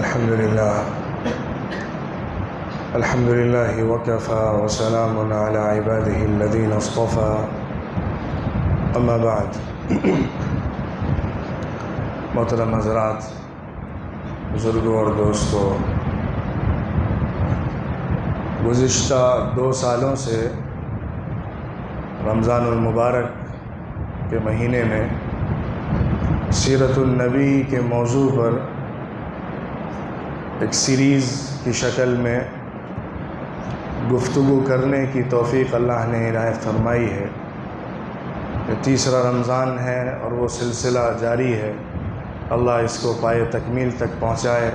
الحمد لله وكفى وسلام على عباده الذين اصطفى اما بعد. محترم حضرات، بزرگوں اور دوستوں، گزشتہ 2 سالوں سے رمضان المبارک کے مہینے میں سیرت النبی کے موضوع پر ایک سیریز کی شکل میں گفتگو کرنے کی توفیق اللہ نے عنایت فرمائی ہے. یہ تیسرا رمضان ہے اور وہ سلسلہ جاری ہے. اللہ اس کو پائے تکمیل تک پہنچائے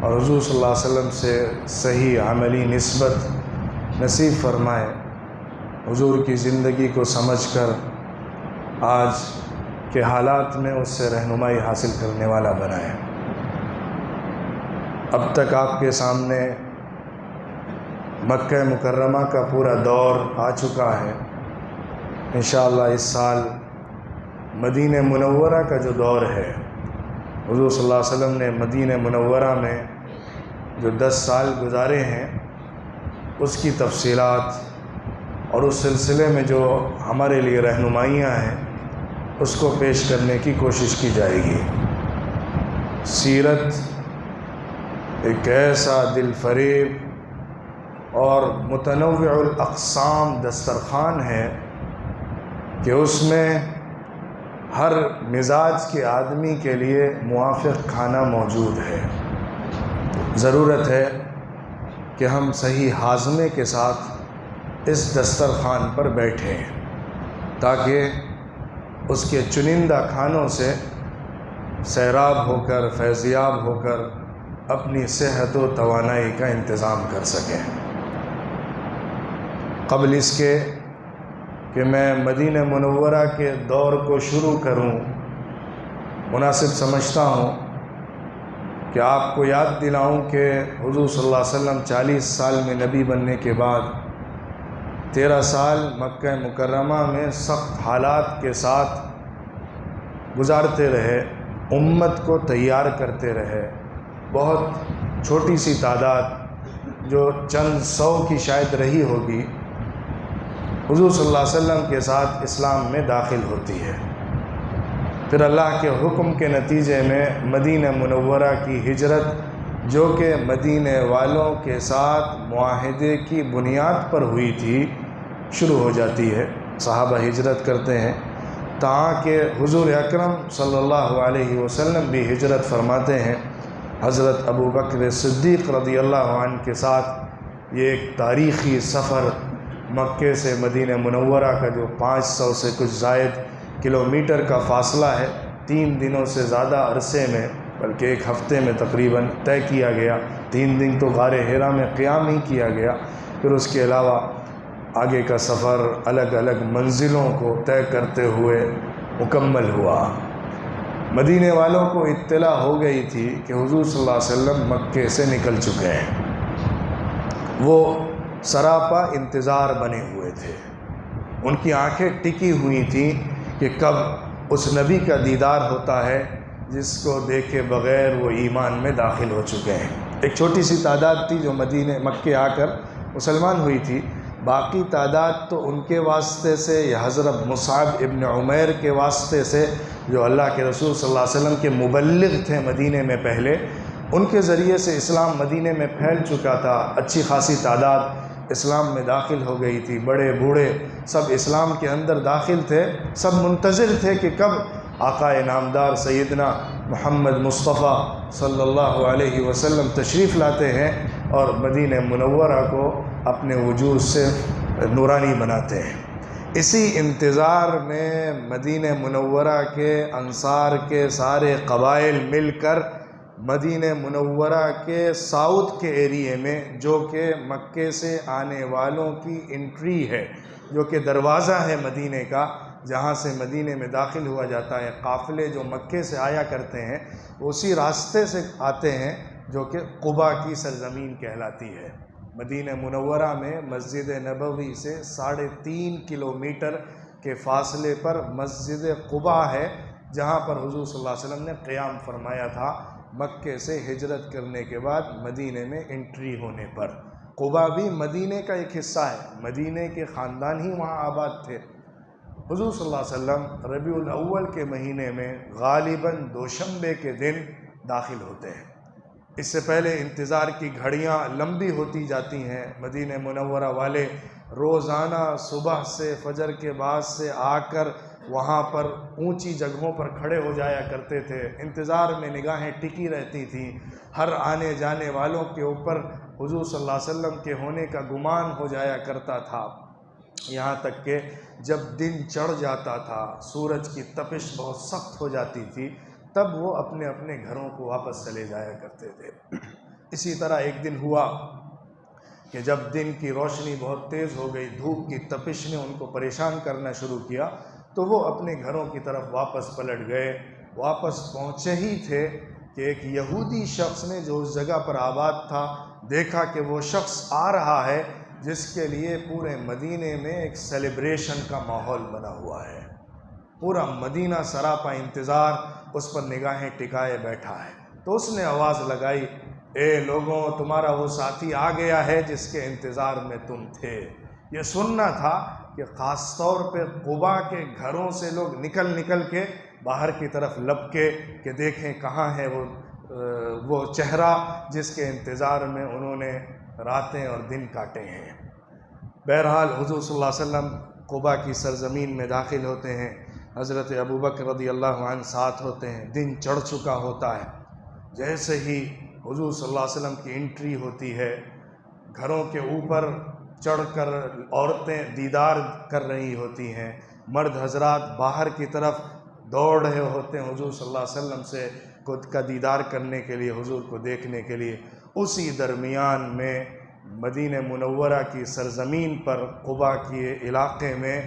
اور حضور صلی اللہ علیہ وسلم سے صحیح عملی نسبت نصیب فرمائے. حضور کی زندگی کو سمجھ کر آج کے حالات میں اس سے رہنمائی حاصل کرنے والا بنائے. اب تک آپ کے سامنے مکہ مکرمہ کا پورا دور آ چکا ہے. انشاءاللہ اس سال مدینہ منورہ کا جو دور ہے، حضور صلی اللہ علیہ وسلم نے مدینہ منورہ میں جو 10 سال گزارے ہیں اس کی تفصیلات اور اس سلسلے میں جو ہمارے لیے رہنمائیاں ہیں اس کو پیش کرنے کی کوشش کی جائے گی. سیرت ایک ایسا دل فریب اور متنوع الاقسام دسترخوان ہے کہ اس میں ہر مزاج کے آدمی کے لیے موافق کھانا موجود ہے. ضرورت ہے کہ ہم صحیح ہاضمے کے ساتھ اس دسترخوان پر بیٹھیں تاکہ اس کے چنندہ کھانوں سے سیراب ہو کر، فیضیاب ہو کر اپنی صحت و توانائی کا انتظام کر سکیں. قبل اس کے کہ میں مدینہ منورہ کے دور کو شروع کروں، مناسب سمجھتا ہوں کہ آپ کو یاد دلاؤں کہ حضور صلی اللہ علیہ وسلم 40 سال میں نبی بننے کے بعد 13 سال مکہ مکرمہ میں سخت حالات کے ساتھ گزارتے رہے، امت کو تیار کرتے رہے. بہت چھوٹی سی تعداد جو چند 100 کی شاید رہی ہوگی، حضور صلی اللہ علیہ وسلم کے ساتھ اسلام میں داخل ہوتی ہے. پھر اللہ کے حکم کے نتیجے میں مدینہ منورہ کی ہجرت، جو کہ مدینہ والوں کے ساتھ معاہدے کی بنیاد پر ہوئی تھی، شروع ہو جاتی ہے. صحابہ ہجرت کرتے ہیں تاں کہ حضور اکرم صلی اللہ علیہ وسلم بھی ہجرت فرماتے ہیں. حضرت ابو بکر صدیق رضی اللہ عنہ کے ساتھ یہ ایک تاریخی سفر مکے سے مدینہ منورہ کا جو 500 سے کچھ زائد کلومیٹر کا فاصلہ ہے، 3 دنوں سے زیادہ عرصے میں، بلکہ 1 ہفتے میں تقریباً طے کیا گیا. 3 دن تو غار حرا میں قیام ہی کیا گیا. پھر اس کے علاوہ آگے کا سفر الگ الگ منزلوں کو طے کرتے ہوئے مکمل ہوا. مدینے والوں کو اطلاع ہو گئی تھی کہ حضور صلی اللہ علیہ وسلم مکے سے نکل چکے ہیں. وہ سراپا انتظار بنے ہوئے تھے. ان کی آنکھیں ٹکی ہوئی تھیں کہ کب اس نبی کا دیدار ہوتا ہے جس کو دیکھے بغیر وہ ایمان میں داخل ہو چکے ہیں. ایک چھوٹی سی تعداد تھی جو مکے آ کر مسلمان ہوئی تھی. باقی تعداد تو ان کے واسطے سے یا حضرت مصعب ابن عمیر کے واسطے سے، جو اللہ کے رسول صلی اللہ علیہ وسلم کے مبلغ تھے مدینے میں پہلے، ان کے ذریعے سے اسلام مدینے میں پھیل چکا تھا. اچھی خاصی تعداد اسلام میں داخل ہو گئی تھی. بڑے بوڑھے سب اسلام کے اندر داخل تھے. سب منتظر تھے کہ کب آقا نامدار سیدنا محمد مصطفیٰ صلی اللہ علیہ وسلم تشریف لاتے ہیں اور مدینہ منورہ کو اپنے وجود سے نورانی بناتے ہیں. اسی انتظار میں مدینہ منورہ کے انصار کے سارے قبائل مل کر مدینہ منورہ کے ساؤتھ کے ایریے میں، جو کہ مکے سے آنے والوں کی انٹری ہے، جو کہ دروازہ ہے مدینہ کا، جہاں سے مدینہ میں داخل ہوا جاتا ہے. قافلے جو مکے سے آیا کرتے ہیں اسی راستے سے آتے ہیں جو کہ قباء کی سرزمین کہلاتی ہے. مدینہ منورہ میں مسجد نبوی سے 3.5 کلومیٹر کے فاصلے پر مسجد قباء ہے، جہاں پر حضور صلی اللہ علیہ وسلم نے قیام فرمایا تھا مکے سے ہجرت کرنے کے بعد مدینے میں انٹری ہونے پر۔ قباء بھی مدینے کا ایک حصہ ہے، مدینے کے خاندان ہی وہاں آباد تھے۔ حضور صلی اللہ علیہ وسلم ربیع الاول کے مہینے میں غالباً دوشنبے کے دن داخل ہوتے ہیں۔ اس سے پہلے انتظار کی گھڑیاں لمبی ہوتی جاتی ہیں۔ مدینہ منورہ والے روزانہ صبح سے فجر کے بعد سے آ کر وہاں پر اونچی جگہوں پر کھڑے ہو جایا کرتے تھے، انتظار میں نگاہیں ٹکی رہتی تھیں۔ ہر آنے جانے والوں کے اوپر حضور صلی اللہ علیہ وسلم کے ہونے کا گمان ہو جایا کرتا تھا، یہاں تک کہ جب دن چڑھ جاتا تھا، سورج کی تپش بہت سخت ہو جاتی تھی، تب وہ اپنے اپنے گھروں کو واپس چلے جایا کرتے تھے۔ اسی طرح ایک دن ہوا کہ جب دن کی روشنی بہت تیز ہو گئی، دھوپ کی تپش نے ان کو پریشان کرنا شروع کیا، تو وہ اپنے گھروں کی طرف واپس پلٹ گئے۔ واپس پہنچے ہی تھے کہ ایک یہودی شخص نے جو اس جگہ پر آباد تھا، دیکھا کہ وہ شخص آ رہا ہے جس کے لیے پورے مدینے میں ایک سیلیبریشن کا ماحول بنا ہوا ہے۔ پورا مدینہ سراپا انتظار اس پر نگاہیں ٹکائے بیٹھا ہے۔ تو اس نے آواز لگائی، اے لوگوں، تمہارا وہ ساتھی آ گیا ہے جس کے انتظار میں تم تھے۔ یہ سننا تھا کہ خاص طور پہ قباء کے گھروں سے لوگ نکل کے باہر کی طرف لپکے کہ دیکھیں کہاں ہے وہ چہرہ جس کے انتظار میں انہوں نے راتیں اور دن کاٹے ہیں۔ بہرحال حضور صلی اللہ علیہ وسلم قباء کی سرزمین میں داخل ہوتے ہیں۔ حضرت ابوبکر رضی اللہ عنہ ساتھ ہوتے ہیں۔ دن چڑھ چکا ہوتا ہے۔ جیسے ہی حضور صلی اللہ علیہ وسلم کی انٹری ہوتی ہے، گھروں کے اوپر چڑھ کر عورتیں دیدار کر رہی ہوتی ہیں، مرد حضرات باہر کی طرف دوڑ رہے ہوتے ہیں حضور صلی اللہ علیہ وسلم سے خود کا دیدار کرنے کے لیے، حضور کو دیکھنے کے لیے۔ اسی درمیان میں مدینہ منورہ کی سرزمین پر قباء کے علاقے میں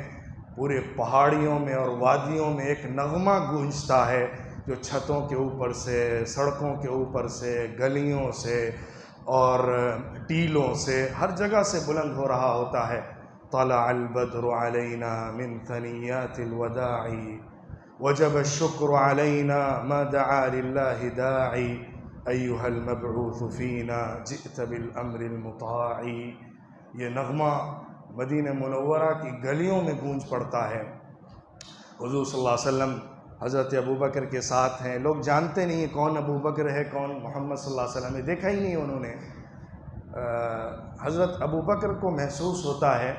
پورے پہاڑیوں میں اور وادیوں میں ایک نغمہ گونجتا ہے جو چھتوں کے اوپر سے، سڑکوں کے اوپر سے، گلیوں سے اور ٹیلوں سے، ہر جگہ سے بلند ہو رہا ہوتا ہے۔ طلع البدر علینا من ثنیات الوداع وجب الشکر علینا ما دعا للہ داعی ایہا المبعوث فینا جئت بالامر المطاع۔ یہ نغمہ مدینہ منورہ کی گلیوں میں گونج پڑتا ہے۔ حضور صلی اللہ علیہ وسلم حضرت ابوبکر کے ساتھ ہیں۔ لوگ جانتے نہیں کون ابوبکر ہے، کون محمد صلی اللہ علیہ وسلم ہے، دیکھا ہی نہیں انہوں نے۔ حضرت ابوبکر کو محسوس ہوتا ہے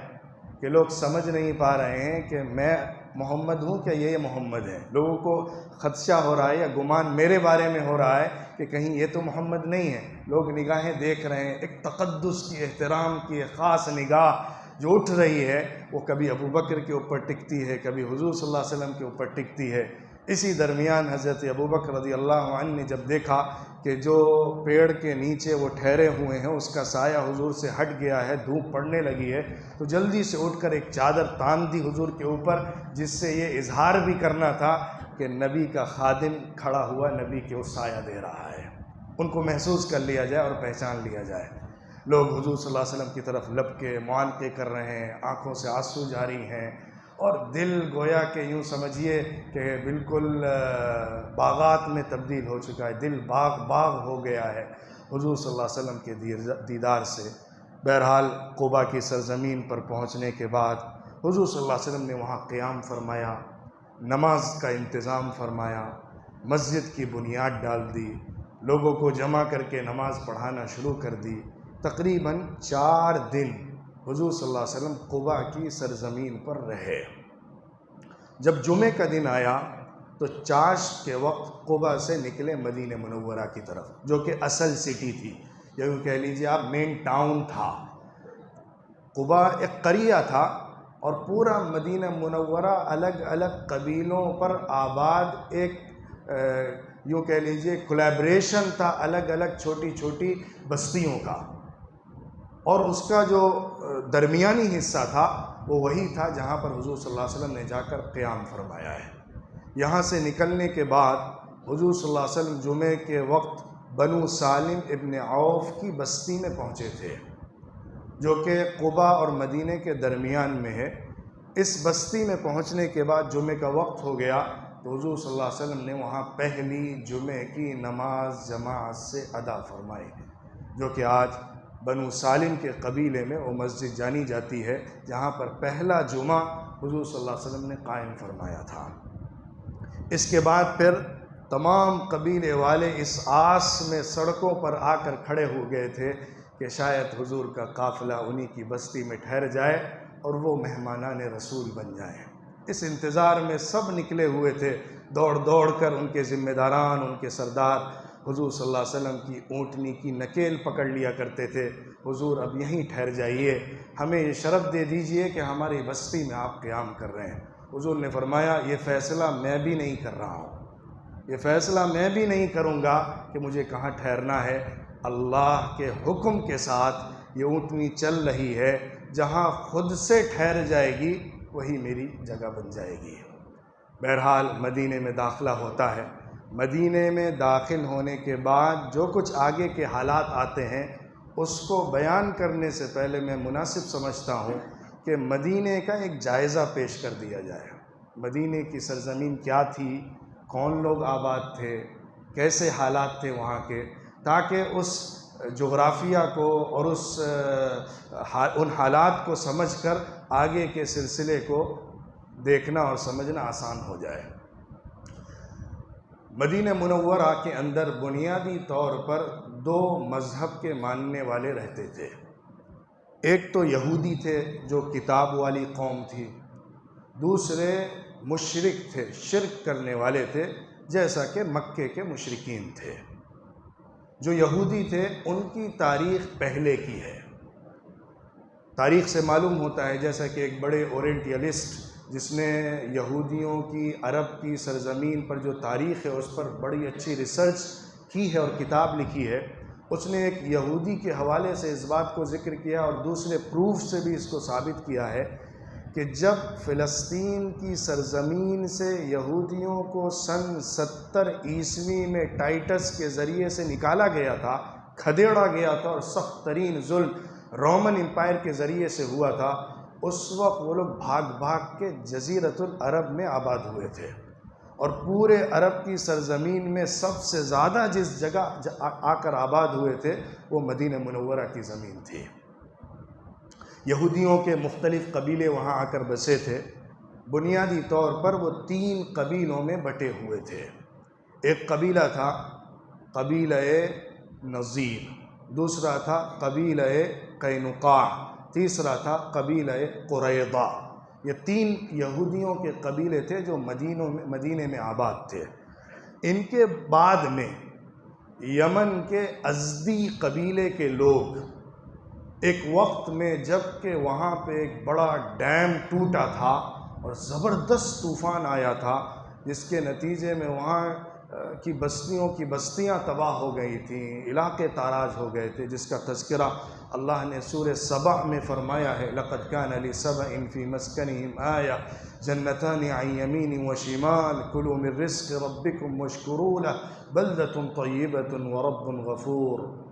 کہ لوگ سمجھ نہیں پا رہے ہیں کہ میں محمد ہوں کیا یہ محمد ہے۔ لوگوں کو خدشہ ہو رہا ہے یا گمان میرے بارے میں ہو رہا ہے کہ کہیں یہ تو محمد نہیں ہے۔ لوگ نگاہیں دیکھ رہے ہیں، ایک تقدس کی، احترام کی ایک خاص نگاہ جو اٹھ رہی ہے، وہ کبھی ابوبکر کے اوپر ٹکتی ہے، کبھی حضور صلی اللہ علیہ وسلم کے اوپر ٹکتی ہے۔ اسی درمیان حضرت ابوبکر رضی اللہ عنہ نے جب دیکھا کہ جو پیڑ کے نیچے وہ ٹھہرے ہوئے ہیں اس کا سایہ حضور سے ہٹ گیا ہے، دھوپ پڑنے لگی ہے، تو جلدی سے اٹھ کر ایک چادر تان دی حضور کے اوپر، جس سے یہ اظہار بھی کرنا تھا کہ نبی کا خادم کھڑا ہوا نبی کے وہ سایہ دے رہا ہے، ان کو محسوس کر لیا جائے اور پہچان لیا جائے۔ لوگ حضور صلی اللہ علیہ وسلم کی طرف لپکے معانقے کر رہے ہیں، آنکھوں سے آنسو جاری ہیں، اور دل گویا کہ یوں سمجھیے کہ بالکل باغات میں تبدیل ہو چکا ہے، دل باغ ہو گیا ہے حضور صلی اللہ علیہ وسلم کے دیدار سے۔ بہرحال قباء کی سرزمین پر پہنچنے کے بعد حضور صلی اللہ علیہ وسلم نے وہاں قیام فرمایا، نماز کا انتظام فرمایا، مسجد کی بنیاد ڈال دی، لوگوں کو جمع کر کے نماز پڑھانا شروع کر دی۔ تقریباً 4 دن حضور صلی اللہ علیہ وسلم قباء کی سرزمین پر رہے۔ جب جمعے کا دن آیا تو چاشت کے وقت قباء سے نکلے مدینہ منورہ کی طرف، جو کہ اصل سٹی تھی، یا یوں کہہ لیجیے آپ مین ٹاؤن تھا۔ قباء ایک قریہ تھا اور پورا مدینہ منورہ الگ الگ قبیلوں پر آباد ایک یوں کہہ لیجیے کولیبریشن تھا الگ الگ چھوٹی چھوٹی بستیوں کا، اور اس کا جو درمیانی حصہ تھا وہ وہی تھا جہاں پر حضور صلی اللہ علیہ وسلم نے جا کر قیام فرمایا ہے۔ یہاں سے نکلنے کے بعد حضور صلی اللہ علیہ وسلم جمعے کے وقت بنو سالم ابن عوف کی بستی میں پہنچے تھے، جو کہ قباء اور مدینے کے درمیان میں ہے۔ اس بستی میں پہنچنے کے بعد جمعے کا وقت ہو گیا تو حضور صلی اللہ علیہ وسلم نے وہاں پہلی جمعے کی نماز جماعت سے ادا فرمائی، جو کہ آج بنو سالم کے قبیلے میں وہ مسجد جانی جاتی ہے جہاں پر پہلا جمعہ حضور صلی اللہ علیہ وسلم نے قائم فرمایا تھا۔ اس کے بعد پھر تمام قبیلے والے اس آس میں سڑکوں پر آ کر کھڑے ہو گئے تھے کہ شاید حضور کا قافلہ انہی کی بستی میں ٹھہر جائے اور وہ مہمانان رسول بن جائیں۔ اس انتظار میں سب نکلے ہوئے تھے، دوڑ دوڑ کر ان کے ذمہ داران، ان کے سردار حضور صلی اللہ علیہ وسلم کی اونٹنی کی نکیل پکڑ لیا کرتے تھے، حضور اب یہیں ٹھہر جائیے، ہمیں یہ شرف دے دیجئے کہ ہماری بستی میں آپ قیام کر رہے ہیں۔ حضور نے فرمایا یہ فیصلہ میں بھی نہیں کر رہا ہوں، یہ فیصلہ میں بھی نہیں کروں گا کہ مجھے کہاں ٹھہرنا ہے، اللہ کے حکم کے ساتھ یہ اونٹنی چل رہی ہے، جہاں خود سے ٹھہر جائے گی وہی میری جگہ بن جائے گی۔ بہرحال مدینے میں داخلہ ہوتا ہے۔ مدینے میں داخل ہونے کے بعد جو کچھ آگے کے حالات آتے ہیں اس کو بیان کرنے سے پہلے میں مناسب سمجھتا ہوں کہ مدینے کا ایک جائزہ پیش کر دیا جائے۔ مدینے کی سرزمین کیا تھی، کون لوگ آباد تھے، کیسے حالات تھے وہاں کے، تاکہ اس جغرافیہ کو اور ان حالات کو سمجھ کر آگے کے سلسلے کو دیکھنا اور سمجھنا آسان ہو جائے۔ مدینہ منورہ کے اندر بنیادی طور پر دو مذہب کے ماننے والے رہتے تھے۔ ایک تو یہودی تھے جو کتاب والی قوم تھی، دوسرے مشرک تھے، شرک کرنے والے تھے، جیسا کہ مکے کے مشرکین تھے۔ جو یہودی تھے ان کی تاریخ پہلے کی ہے۔ تاریخ سے معلوم ہوتا ہے، جیسا کہ ایک بڑے اورینٹیلسٹ جس نے یہودیوں کی عرب کی سرزمین پر جو تاریخ ہے اس پر بڑی اچھی ریسرچ کی ہے اور کتاب لکھی ہے، اس نے ایک یہودی کے حوالے سے اس بات کو ذکر کیا اور دوسرے پروف سے بھی اس کو ثابت کیا ہے کہ جب فلسطین کی سرزمین سے یہودیوں کو سن 70 عیسوی میں ٹائٹس کے ذریعے سے نکالا گیا تھا، کھدیڑا گیا تھا اور سخت ترین ظلم رومن امپائر کے ذریعے سے ہوا تھا، اس وقت وہ لوگ بھاگ بھاگ کے جزیرۃ العرب میں آباد ہوئے تھے، اور پورے عرب کی سرزمین میں سب سے زیادہ جس جگہ آ کر آباد ہوئے تھے وہ مدینہ منورہ کی زمین تھی۔ یہودیوں کے مختلف قبیلے وہاں آ کر بسے تھے۔ بنیادی طور پر وہ 3 قبیلوں میں بٹے ہوئے تھے۔ ایک قبیلہ تھا قبیلہ نذیر، دوسرا تھا قبیلہ قینقاع، تیسرا تھا قبیلہ قریظہ۔ یہ 3 یہودیوں کے قبیلے تھے جو مدینے میں آباد تھے۔ ان کے بعد میں یمن کے ازدی قبیلے کے لوگ ایک وقت میں جب کہ وہاں پہ ایک بڑا ڈیم ٹوٹا تھا اور زبردست طوفان آیا تھا، جس کے نتیجے میں وہاں کی بستیاں تباہ ہو گئی تھیں، علاقے تاراج ہو گئے تھے، جس کا تذکرہ اللہ نے سورہ سبع میں فرمایا ہے، لَقَدْ كَانَ لِسَبْإٍ فِي مَسْكَنِهِمْ آيَةٌ جَنَّتَانِ عَنْ يَمِينٍ وَشِمَالٍ كُلُوا مِن رِّزْقِ رَبِّكُمْ وَاشْكُرُوا لَهُ بَلْدَةٌ طَيِّبَةٌ وَرَبٌّ غَفُورٌ۔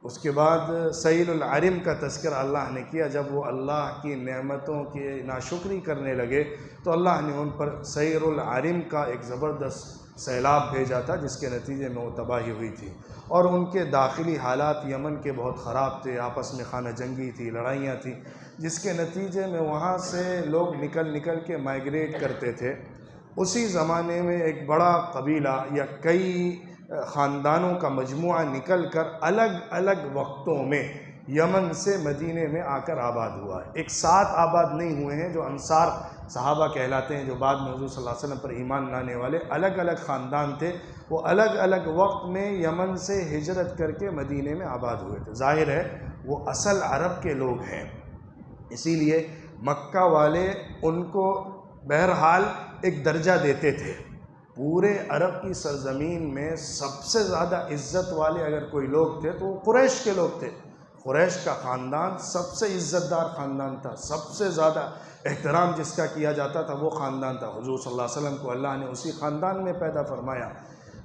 اس کے بعد سیل العرم کا تذکرہ اللہ نے کیا۔ جب وہ اللہ کی نعمتوں کی ناشکری کرنے لگے تو اللہ نے ان پر سیل العرم کا ایک زبردست سیلاب بھیجا تھا، جس کے نتیجے میں وہ تباہی ہوئی تھی، اور ان کے داخلی حالات یمن کے بہت خراب تھے، آپس میں خانہ جنگی تھی، لڑائیاں تھیں، جس کے نتیجے میں وہاں سے لوگ نکل کے مائیگریٹ کرتے تھے۔ اسی زمانے میں ایک بڑا قبیلہ یا کئی خاندانوں کا مجموعہ نکل کر الگ الگ وقتوں میں یمن سے مدینے میں آ کر آباد ہوا ہے۔ ایک ساتھ آباد نہیں ہوئے ہیں، جو انصار صحابہ کہلاتے ہیں، جو بعد میں حضور صلی اللہ علیہ وسلم پر ایمان لانے والے الگ الگ خاندان تھے، وہ الگ الگ وقت میں یمن سے ہجرت کر کے مدینے میں آباد ہوئے تھے۔ ظاہر ہے وہ اصل عرب کے لوگ ہیں، اسی لیے مکہ والے ان کو بہرحال ایک درجہ دیتے تھے۔ پورے عرب کی سرزمین میں سب سے زیادہ عزت والے اگر کوئی لوگ تھے تو وہ قریش کے لوگ تھے۔ قریش کا خاندان سب سے عزت دار خاندان تھا، سب سے زیادہ احترام جس کا کیا جاتا تھا وہ خاندان تھا۔ حضور صلی اللہ علیہ وسلم کو اللہ نے اسی خاندان میں پیدا فرمایا۔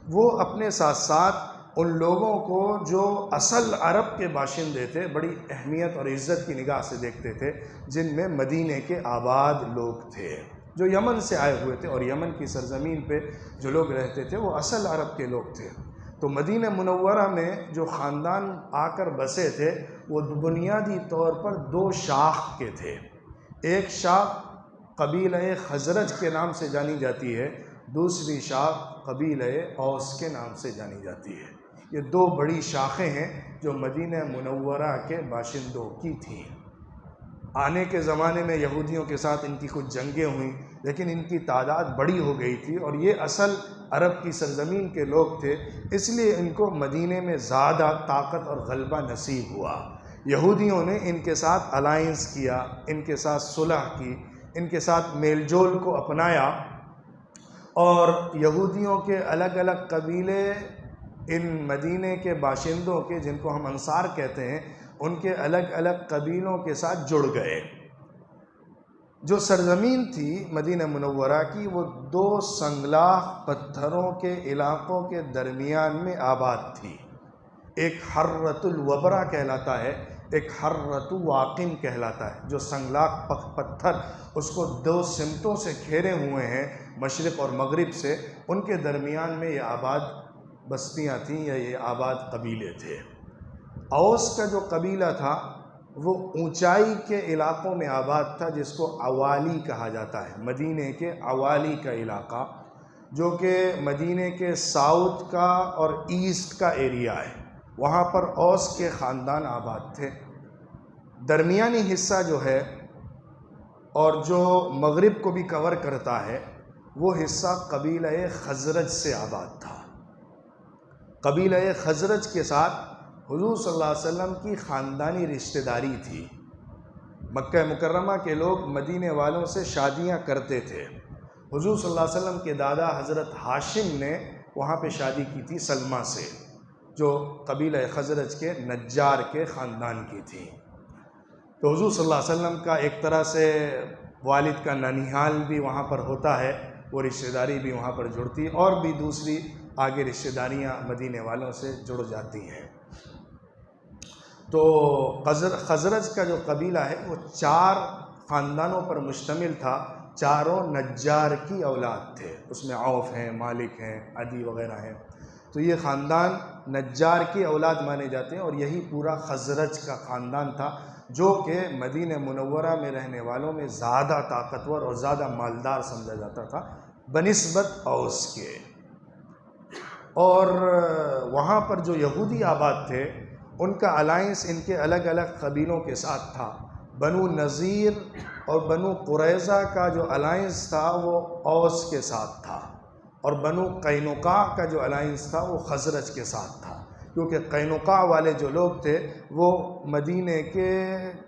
وہ اپنے ساتھ ساتھ ان لوگوں کو جو اصل عرب کے باشندے تھے بڑی اہمیت اور عزت کی نگاہ سے دیکھتے تھے، جن میں مدینے کے آباد لوگ تھے۔ جو یمن سے آئے ہوئے تھے، اور یمن کی سرزمین پہ جو لوگ رہتے تھے وہ اصل عرب کے لوگ تھے۔ تو مدینہ منورہ میں جو خاندان آ کر بسے تھے وہ بنیادی طور پر دو شاخ کے تھے۔ ایک شاخ قبیلہ خزرج کے نام سے جانی جاتی ہے، دوسری شاخ قبیلہ اوس کے نام سے جانی جاتی ہے۔ یہ دو بڑی شاخیں ہیں جو مدینہ منورہ کے باشندوں کی تھیں۔ آنے کے زمانے میں یہودیوں کے ساتھ ان کی کچھ جنگیں ہوئیں، لیکن ان کی تعداد بڑی ہو گئی تھی اور یہ اصل عرب کی سرزمین کے لوگ تھے، اس لیے ان کو مدینے میں زیادہ طاقت اور غلبہ نصیب ہوا۔ یہودیوں نے ان کے ساتھ الائنس کیا، ان کے ساتھ صلح کی، ان کے ساتھ میل جول کو اپنایا، اور یہودیوں کے الگ الگ قبیلے ان مدینے کے باشندوں کے، جن کو ہم انصار کہتے ہیں، ان کے الگ الگ قبیلوں کے ساتھ جڑ گئے۔ جو سرزمین تھی مدینہ منورہ کی وہ دو سنگلاخ پتھروں کے علاقوں کے درمیان میں آباد تھی۔ ایک حرۃ الوبرہ کہلاتا ہے، ایک حرۃ واقم کہلاتا ہے۔ جو سنگلاخ پتھر اس کو دو سمتوں سے گھیرے ہوئے ہیں، مشرق اور مغرب سے، ان کے درمیان میں یہ آباد بستیاں تھیں یا یہ آباد قبیلے تھے۔ اوس کا جو قبیلہ تھا وہ اونچائی کے علاقوں میں آباد تھا، جس کو عوالی کہا جاتا ہے، مدینے کے عوالی کا علاقہ، جو کہ مدینے کے ساؤتھ کا اور ایسٹ کا ایریا ہے۔ وہاں پر اوس کے خاندان آباد تھے۔ درمیانی حصہ جو ہے اور جو مغرب کو بھی کور کرتا ہے وہ حصہ قبیلہ خزرج سے آباد تھا۔ قبیلہ خزرج کے ساتھ حضور صلی اللہ علیہ وسلم کی خاندانی رشتہ داری تھی۔ مکہ مکرمہ کے لوگ مدینے والوں سے شادیاں کرتے تھے۔ حضور صلی اللہ علیہ وسلم کے دادا حضرت ہاشم نے وہاں پہ شادی کی تھی سلمہ سے، جو قبیلہ خزرج کے نجار کے خاندان کی تھی۔ تو حضور صلی اللہ علیہ وسلم کا ایک طرح سے والد کا ننیحال بھی وہاں پر ہوتا ہے، وہ رشتہ داری بھی وہاں پر جڑتی، اور بھی دوسری آگے رشتہ داریاں مدینے والوں سے جڑ جاتی ہیں۔ تو خزرج کا جو قبیلہ ہے وہ 4 خاندانوں پر مشتمل تھا، چاروں نجار کی اولاد تھے، اس میں عوف ہیں، مالک ہیں، عدی وغیرہ ہیں۔ تو یہ خاندان نجار کی اولاد مانے جاتے ہیں، اور یہی پورا خزرج کا خاندان تھا، جو کہ مدینہ منورہ میں رہنے والوں میں زیادہ طاقتور اور زیادہ مالدار سمجھا جاتا تھا بنسبت اوس کے۔ اور وہاں پر جو یہودی آباد تھے ان کا الائنس ان کے الگ الگ قبیلوں کے ساتھ تھا۔ بنو نذیر اور بنو قریظہ کا جو الائنس تھا وہ اوس کے ساتھ تھا، اور بنو قینقاع کا جو الائنس تھا وہ خزرج کے ساتھ تھا، کیونکہ قینقاع والے جو لوگ تھے وہ مدینے کے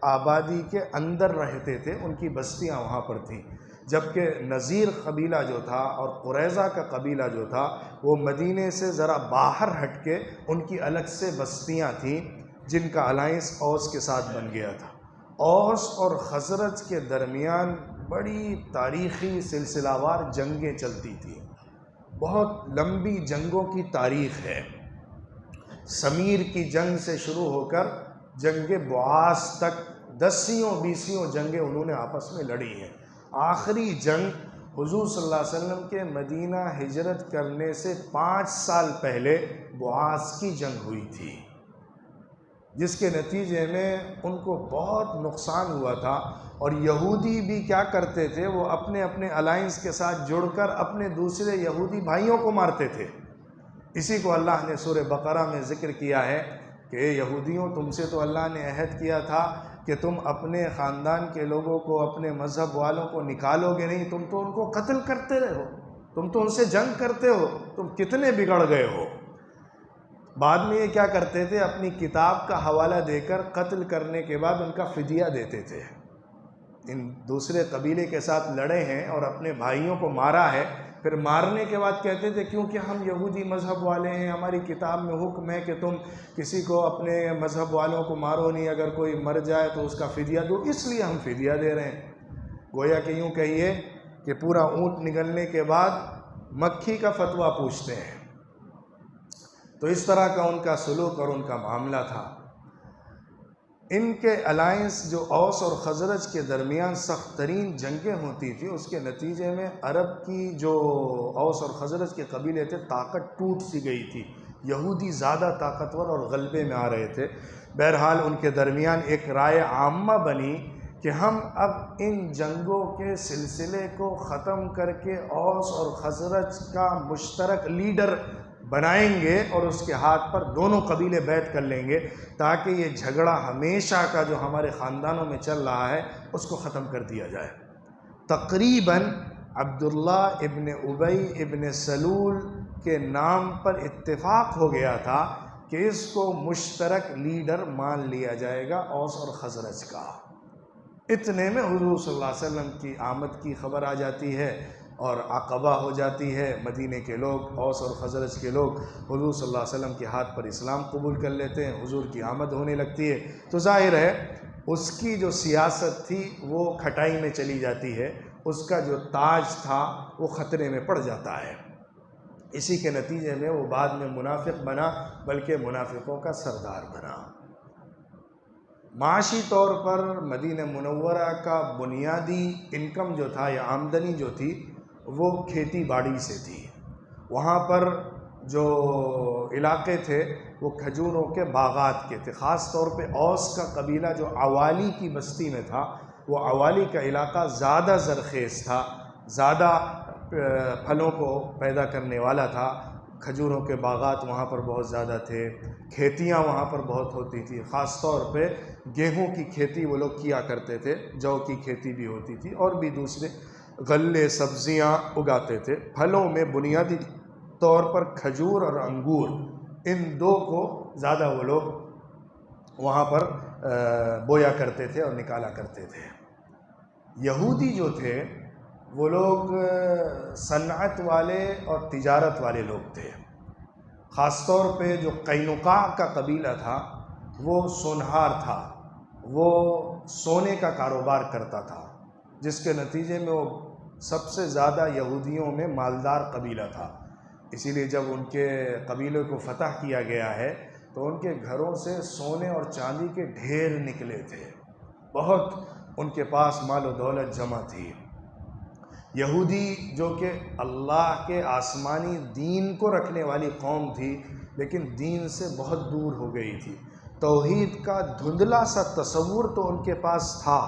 آبادی کے اندر رہتے تھے، ان کی بستیاں وہاں پر تھیں، جبکہ نذیر قبیلہ جو تھا اور قریظہ کا قبیلہ جو تھا وہ مدینے سے ذرا باہر ہٹ کے ان کی الگ سے بستیاں تھیں، جن کا الائنس اوس کے ساتھ بن گیا تھا۔ اوس اور خزرج کے درمیان بڑی تاریخی سلسلہ وار جنگیں چلتی تھیں، بہت لمبی جنگوں کی تاریخ ہے۔ سمیر کی جنگ سے شروع ہو کر جنگ بعاث تک 10-20 جنگیں انہوں نے آپس میں لڑی ہیں۔ آخری جنگ حضور صلی اللہ علیہ وسلم کے مدینہ ہجرت کرنے سے 5 سال پہلے بعاث کی جنگ ہوئی تھی، جس کے نتیجے میں ان کو بہت نقصان ہوا تھا، اور یہودی بھی کیا کرتے تھے، وہ اپنے اپنے الائنس کے ساتھ جڑ کر اپنے دوسرے یہودی بھائیوں کو مارتے تھے۔ اسی کو اللہ نے سورہ بقرہ میں ذکر کیا ہے کہ اے یہودیوں، تم سے تو اللہ نے عہد کیا تھا کہ تم اپنے خاندان کے لوگوں کو، اپنے مذہب والوں کو نکالو گے نہیں، تم تو ان کو قتل کرتے رہو، تم تو ان سے جنگ کرتے ہو، تم کتنے بگڑ گئے ہو۔ بعد میں یہ کیا کرتے تھے، اپنی کتاب کا حوالہ دے کر قتل کرنے کے بعد ان کا فدیہ دیتے تھے۔ ان دوسرے قبیلے کے ساتھ لڑے ہیں اور اپنے بھائیوں کو مارا ہے، پھر مارنے کے بعد کہتے تھے کیونکہ ہم یہودی مذہب والے ہیں، ہماری کتاب میں حکم ہے کہ تم کسی کو اپنے مذہب والوں کو مارو نہیں، اگر کوئی مر جائے تو اس کا فدیہ دو، اس لیے ہم فدیہ دے رہے ہیں۔ گویا کہ یوں کہیے کہ پورا اونٹ نگلنے کے بعد مکھی کا فتویٰ پوچھتے ہیں۔ تو اس طرح کا ان کا سلوک اور ان کا معاملہ تھا۔ ان کے الائنس جو اوس اور خزرج کے درمیان سخت ترین جنگیں ہوتی تھیں، اس کے نتیجے میں عرب کی جو اوس اور خزرج کے قبیلے تھے طاقت ٹوٹ سی گئی تھی، یہودی زیادہ طاقتور اور غلبے میں آ رہے تھے۔ بہرحال ان کے درمیان ایک رائے عامہ بنی کہ ہم اب ان جنگوں کے سلسلے کو ختم کر کے اوس اور خزرج کا مشترک لیڈر بنائیں گے اور اس کے ہاتھ پر دونوں قبیلے بیعت کر لیں گے، تاکہ یہ جھگڑا ہمیشہ کا جو ہمارے خاندانوں میں چل رہا ہے اس کو ختم کر دیا جائے۔ تقریباً عبداللہ ابن ابی ابن سلول کے نام پر اتفاق ہو گیا تھا کہ اس کو مشترک لیڈر مان لیا جائے گا اوس اور خزرج کا۔ اتنے میں حضور صلی اللہ علیہ وسلم کی آمد کی خبر آ جاتی ہے اور عقبہ ہو جاتی ہے۔ مدینے کے لوگ، اوس اور خزرج کے لوگ حضور صلی اللہ علیہ وسلم کے ہاتھ پر اسلام قبول کر لیتے ہیں، حضور کی آمد ہونے لگتی ہے، تو ظاہر ہے اس کی جو سیاست تھی وہ کھٹائی میں چلی جاتی ہے، اس کا جو تاج تھا وہ خطرے میں پڑ جاتا ہے۔ اسی کے نتیجے میں وہ بعد میں منافق بنا، بلکہ منافقوں کا سردار بنا۔ معاشی طور پر مدینہ منورہ کا بنیادی انکم جو تھا یا آمدنی جو تھی وہ کھیتی باڑی سے تھی۔ وہاں پر جو علاقے تھے وہ کھجوروں کے باغات کے تھے، خاص طور پہ اوس کا قبیلہ جو عوالی کی بستی میں تھا، وہ عوالی کا علاقہ زیادہ زرخیز تھا، زیادہ پھلوں کو پیدا کرنے والا تھا۔ کھجوروں کے باغات وہاں پر بہت زیادہ تھے، کھیتیاں وہاں پر بہت ہوتی تھی، خاص طور پہ گیہوں کی کھیتی وہ لوگ کیا کرتے تھے، جو کی کھیتی بھی ہوتی تھی، اور بھی دوسرے غلے سبزیاں اگاتے تھے۔ پھلوں میں بنیادی طور پر کھجور اور انگور، ان دو کو زیادہ وہ لوگ وہاں پر بویا کرتے تھے اور نکالا کرتے تھے۔ یہودی جو تھے وہ لوگ صنعت والے اور تجارت والے لوگ تھے۔ خاص طور پہ جو قینقاع کا قبیلہ تھا وہ سونہار تھا، وہ سونے کا کاروبار کرتا تھا، جس کے نتیجے میں وہ سب سے زیادہ یہودیوں میں مالدار قبیلہ تھا۔ اسی لیے جب ان کے قبیلے کو فتح کیا گیا ہے تو ان کے گھروں سے سونے اور چاندی کے ڈھیر نکلے تھے، بہت ان کے پاس مال و دولت جمع تھی۔ یہودی جو کہ اللہ کے آسمانی دین کو رکھنے والی قوم تھی، لیکن دین سے بہت دور ہو گئی تھی۔ توحید کا دھندلا سا تصور تو ان کے پاس تھا،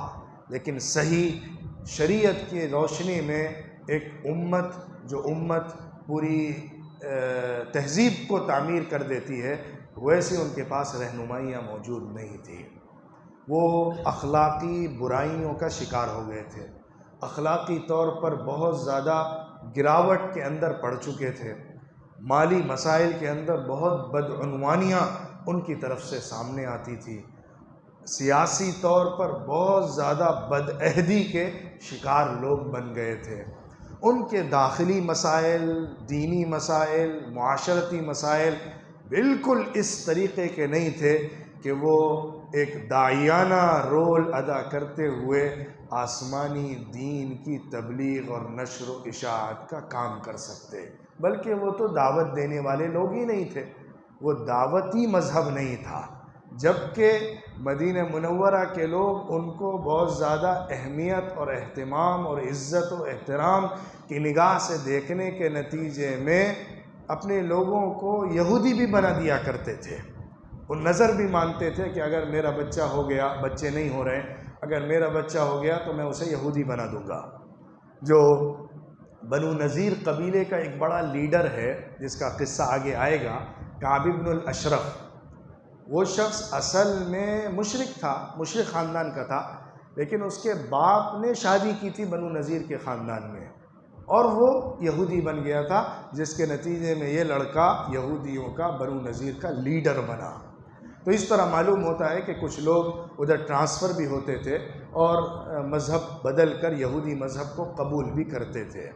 لیکن صحیح شریعت کی روشنی میں ایک امت جو امت پوری تہذیب کو تعمیر کر دیتی ہے، ویسے ان کے پاس رہنمائیاں موجود نہیں تھیں۔ وہ اخلاقی برائیوں کا شکار ہو گئے تھے، اخلاقی طور پر بہت زیادہ گراوٹ کے اندر پڑ چکے تھے، مالی مسائل کے اندر بہت بدعنوانیاں ان کی طرف سے سامنے آتی تھی، سیاسی طور پر بہت زیادہ بدعہدی کے شکار لوگ بن گئے تھے۔ ان کے داخلی مسائل، دینی مسائل، معاشرتی مسائل بالکل اس طریقے کے نہیں تھے کہ وہ ایک داعیانہ رول ادا کرتے ہوئے آسمانی دین کی تبلیغ اور نشر و اشاعت کا کام کر سکتے، بلکہ وہ تو دعوت دینے والے لوگ ہی نہیں تھے، وہ دعوتی مذہب نہیں تھا۔ جبکہ مدینہ منورہ کے لوگ ان کو بہت زیادہ اہمیت اور اہتمام اور عزت و احترام کی نگاہ سے دیکھنے کے نتیجے میں اپنے لوگوں کو یہودی بھی بنا دیا کرتے تھے۔ وہ نظر بھی مانتے تھے کہ اگر میرا بچہ ہو گیا، بچے نہیں ہو رہے، اگر میرا بچہ ہو گیا تو میں اسے یہودی بنا دوں گا۔ جو بنو نذیر قبیلے کا ایک بڑا لیڈر ہے جس کا قصہ آگے آئے گا، کعب بن الاشرف، وہ شخص اصل میں مشرک تھا، مشرک خاندان کا تھا، لیکن اس کے باپ نے شادی کی تھی بنو نذیر کے خاندان میں اور وہ یہودی بن گیا تھا، جس کے نتیجے میں یہ لڑکا یہودیوں کا بنو نذیر کا لیڈر بنا۔ تو اس طرح معلوم ہوتا ہے کہ کچھ لوگ ادھر ٹرانسفر بھی ہوتے تھے اور مذہب بدل کر یہودی مذہب کو قبول بھی کرتے تھے،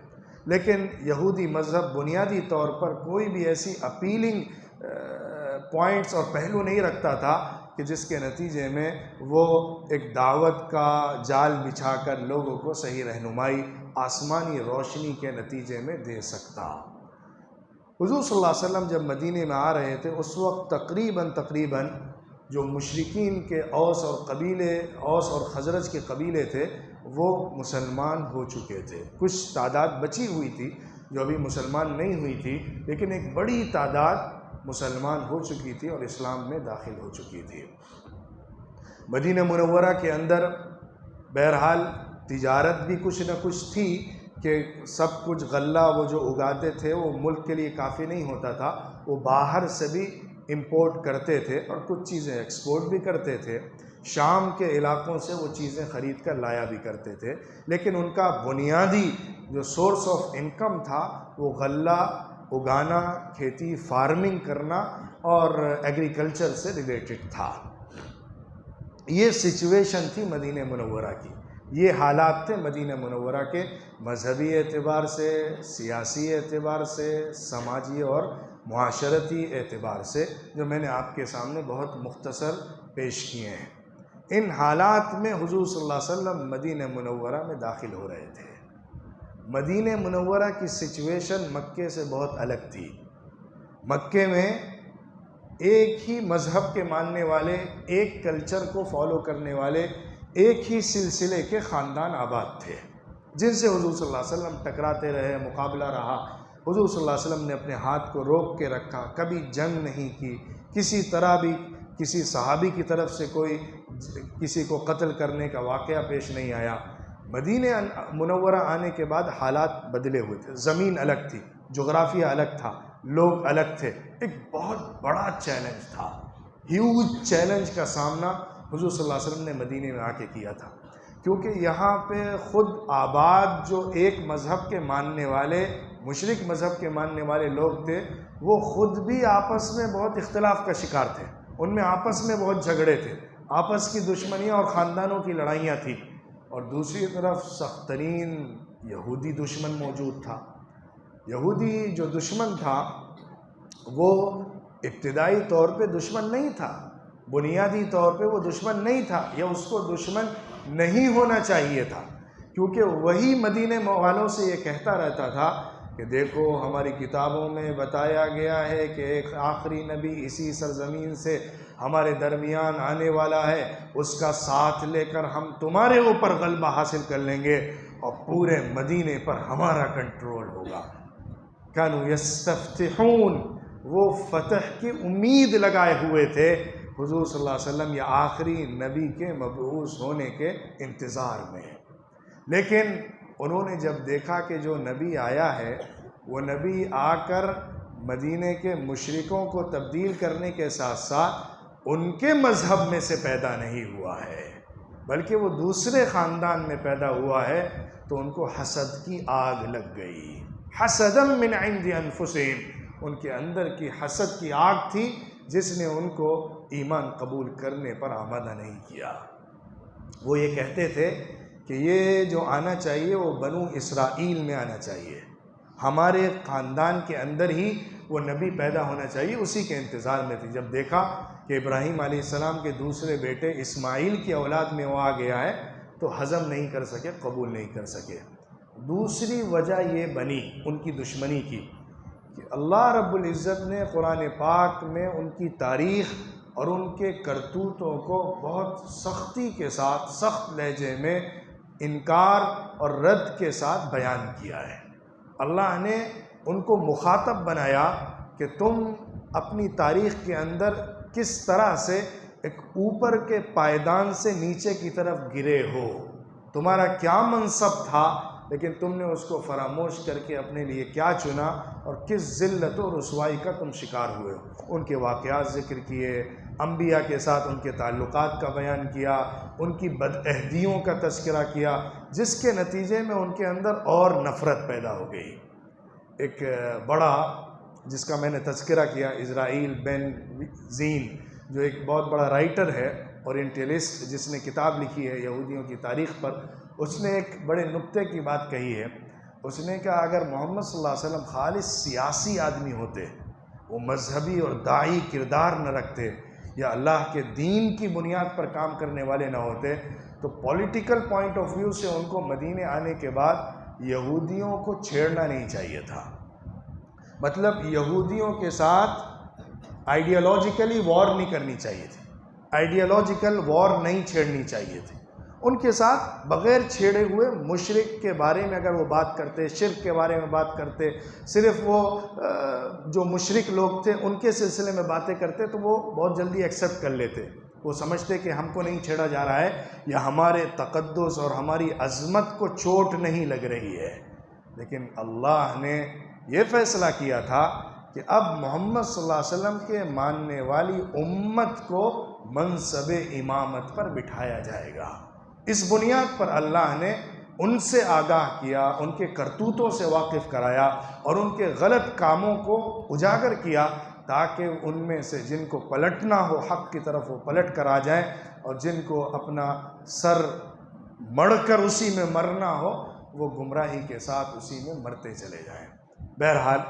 لیکن یہودی مذہب بنیادی طور پر کوئی بھی ایسی اپیلنگ پوائنٹس اور پہلو نہیں رکھتا تھا کہ جس کے نتیجے میں وہ ایک دعوت کا جال بچھا کر لوگوں کو صحیح رہنمائی آسمانی روشنی کے نتیجے میں دے سکتا۔ حضور صلی اللہ علیہ وسلم جب مدینے میں آ رہے تھے اس وقت تقریباً جو مشرکین کے اوس اور خزرج کے قبیلے تھے وہ مسلمان ہو چکے تھے. کچھ تعداد بچی ہوئی تھی جو ابھی مسلمان نہیں ہوئی تھی، لیکن ایک بڑی تعداد مسلمان ہو چکی تھی اور اسلام میں داخل ہو چکی تھی. مدینہ منورہ کے اندر بہرحال تجارت بھی کچھ نہ کچھ تھی کہ سب کچھ غلہ وہ جو اگاتے تھے وہ ملک کے لیے کافی نہیں ہوتا تھا، وہ باہر سے بھی امپورٹ کرتے تھے اور کچھ چیزیں ایکسپورٹ بھی کرتے تھے. شام کے علاقوں سے وہ چیزیں خرید کر لایا بھی کرتے تھے، لیکن ان کا بنیادی جو سورس آف انکم تھا وہ غلہ اگانا، کھیتی فارمنگ کرنا اور ایگریکلچر سے ریلیٹڈ تھا. یہ سچویشن تھی مدینہ منورہ کی، یہ حالات تھے مدینہ منورہ کے مذہبی اعتبار سے، سیاسی اعتبار سے، سماجی اور معاشرتی اعتبار سے، جو میں نے آپ کے سامنے بہت مختصر پیش کیے ہیں. ان حالات میں حضور صلی اللہ علیہ وسلم مدینہ منورہ میں داخل ہو رہے تھے. مدینہ منورہ کی سچویشن مکے سے بہت الگ تھی. مکے میں ایک ہی مذہب کے ماننے والے، ایک کلچر کو فالو کرنے والے، ایک ہی سلسلے کے خاندان آباد تھے جن سے حضور صلی اللہ علیہ وسلم ٹکراتے رہے، مقابلہ رہا. حضور صلی اللہ علیہ وسلم نے اپنے ہاتھ کو روک کے رکھا، کبھی جنگ نہیں کی، کسی طرح بھی کسی صحابی کی طرف سے کوئی کسی کو قتل کرنے کا واقعہ پیش نہیں آیا. مدینہ منورہ آنے کے بعد حالات بدلے ہوئے تھے. زمین الگ تھی، جغرافیہ الگ تھا، لوگ الگ تھے. ایک بہت بڑا چیلنج تھا، ہیوج چیلنج کا سامنا حضور صلی اللہ علیہ وسلم نے مدینہ میں آ کے کیا تھا، کیونکہ یہاں پہ خود آباد جو ایک مذہب کے ماننے والے، مشرک مذہب کے ماننے والے لوگ تھے، وہ خود بھی آپس میں بہت اختلاف کا شکار تھے. ان میں آپس میں بہت جھگڑے تھے، آپس کی دشمنیاں اور خاندانوں کی لڑائیاں تھیں. اور دوسری طرف سخت ترین یہودی دشمن موجود تھا. یہودی جو دشمن تھا وہ ابتدائی طور پہ دشمن نہیں تھا، بنیادی طور پہ وہ دشمن نہیں تھا، یا اس کو دشمن نہیں ہونا چاہیے تھا، کیونکہ وہی مدینہ والوں سے یہ کہتا رہتا تھا کہ دیکھو ہماری کتابوں میں بتایا گیا ہے کہ ایک آخری نبی اسی سرزمین سے ہمارے درمیان آنے والا ہے، اس کا ساتھ لے کر ہم تمہارے اوپر غلبہ حاصل کر لیں گے اور پورے مدینے پر ہمارا کنٹرول ہوگا. کانوا یستفتحون، وہ فتح کی امید لگائے ہوئے تھے حضور صلی اللہ علیہ وسلم یا آخری نبی کے مبعوث ہونے کے انتظار میں. لیکن انہوں نے جب دیکھا کہ جو نبی آیا ہے وہ نبی آ کر مدینے کے مشرکوں کو تبدیل کرنے کے ساتھ ساتھ ان کے مذہب میں سے پیدا نہیں ہوا ہے بلکہ وہ دوسرے خاندان میں پیدا ہوا ہے، تو ان کو حسد کی آگ لگ گئی. حسدا من عند انفسہم، ان کے اندر کی حسد کی آگ تھی جس نے ان کو ایمان قبول کرنے پر آمادہ نہیں کیا. وہ یہ کہتے تھے کہ یہ جو آنا چاہیے وہ بنو اسرائیل میں آنا چاہیے، ہمارے خاندان کے اندر ہی وہ نبی پیدا ہونا چاہیے. اسی کے انتظار میں تھی. جب دیکھا کہ ابراہیم علیہ السلام کے دوسرے بیٹے اسماعیل کی اولاد میں وہ آ گیا ہے تو ہضم نہیں کر سکے، قبول نہیں کر سکے. دوسری وجہ یہ بنی ان کی دشمنی کی کہ اللہ رب العزت نے قرآن پاک میں ان کی تاریخ اور ان کے کرتوتوں کو بہت سختی کے ساتھ، سخت لہجے میں انکار اور رد کے ساتھ بیان کیا ہے. اللہ نے ان کو مخاطب بنایا کہ تم اپنی تاریخ کے اندر کس طرح سے ایک اوپر کے پائیدان سے نیچے کی طرف گرے ہو، تمہارا کیا منصب تھا لیکن تم نے اس کو فراموش کر کے اپنے لیے کیا چنا اور کس ذلت و رسوائی کا تم شکار ہوئے ہو. ان کے واقعات ذکر کیے، انبیاء کے ساتھ ان کے تعلقات کا بیان کیا، ان کی بدعہدیوں کا تذکرہ کیا، جس کے نتیجے میں ان کے اندر اور نفرت پیدا ہو گئی. ایک بڑا جس کا میں نے تذکرہ کیا، اسرائیل بن زین، جو ایک بہت بڑا رائٹر ہے، اورینٹلسٹ، جس نے کتاب لکھی ہے یہودیوں کی تاریخ پر، اس نے ایک بڑے نکتے کی بات کہی ہے. اس نے کہا اگر محمد صلی اللہ علیہ وسلم خالص سیاسی آدمی ہوتے، وہ مذہبی اور داعی کردار نہ رکھتے یا اللہ کے دین کی بنیاد پر کام کرنے والے نہ ہوتے، تو پولیٹیکل پوائنٹ آف ویو سے ان کو مدینے آنے کے بعد یہودیوں کو چھیڑنا نہیں چاہیے تھا. مطلب یہودیوں کے ساتھ آئیڈیالوجیکلی وار نہیں کرنی چاہیے تھی. آئیڈیالوجیکل وار نہیں چھیڑنی چاہیے تھی. ان کے ساتھ بغیر چھیڑے ہوئے مشرک کے بارے میں اگر وہ بات کرتے، شرک کے بارے میں بات کرتے، صرف وہ جو مشرک لوگ تھے ان کے سلسلے میں باتیں کرتے تو وہ بہت جلدی ایکسیپٹ کر لیتے. وہ سمجھتے کہ ہم کو نہیں چھیڑا جا رہا ہے یا ہمارے تقدس اور ہماری عظمت کو چوٹ نہیں لگ رہی ہے. لیکن اللہ نے یہ فیصلہ کیا تھا کہ اب محمد صلی اللہ علیہ وسلم کے ماننے والی امت کو منصب امامت پر بٹھایا جائے گا. اس بنیاد پر اللہ نے ان سے آگاہ کیا، ان کے کرتوتوں سے واقف کرایا اور ان کے غلط کاموں کو اجاگر کیا تاکہ ان میں سے جن کو پلٹنا ہو حق کی طرف وہ پلٹ کر آ جائیں اور جن کو اپنا سر مڑ کر اسی میں مرنا ہو وہ گمراہی کے ساتھ اسی میں مرتے چلے جائیں. بہرحال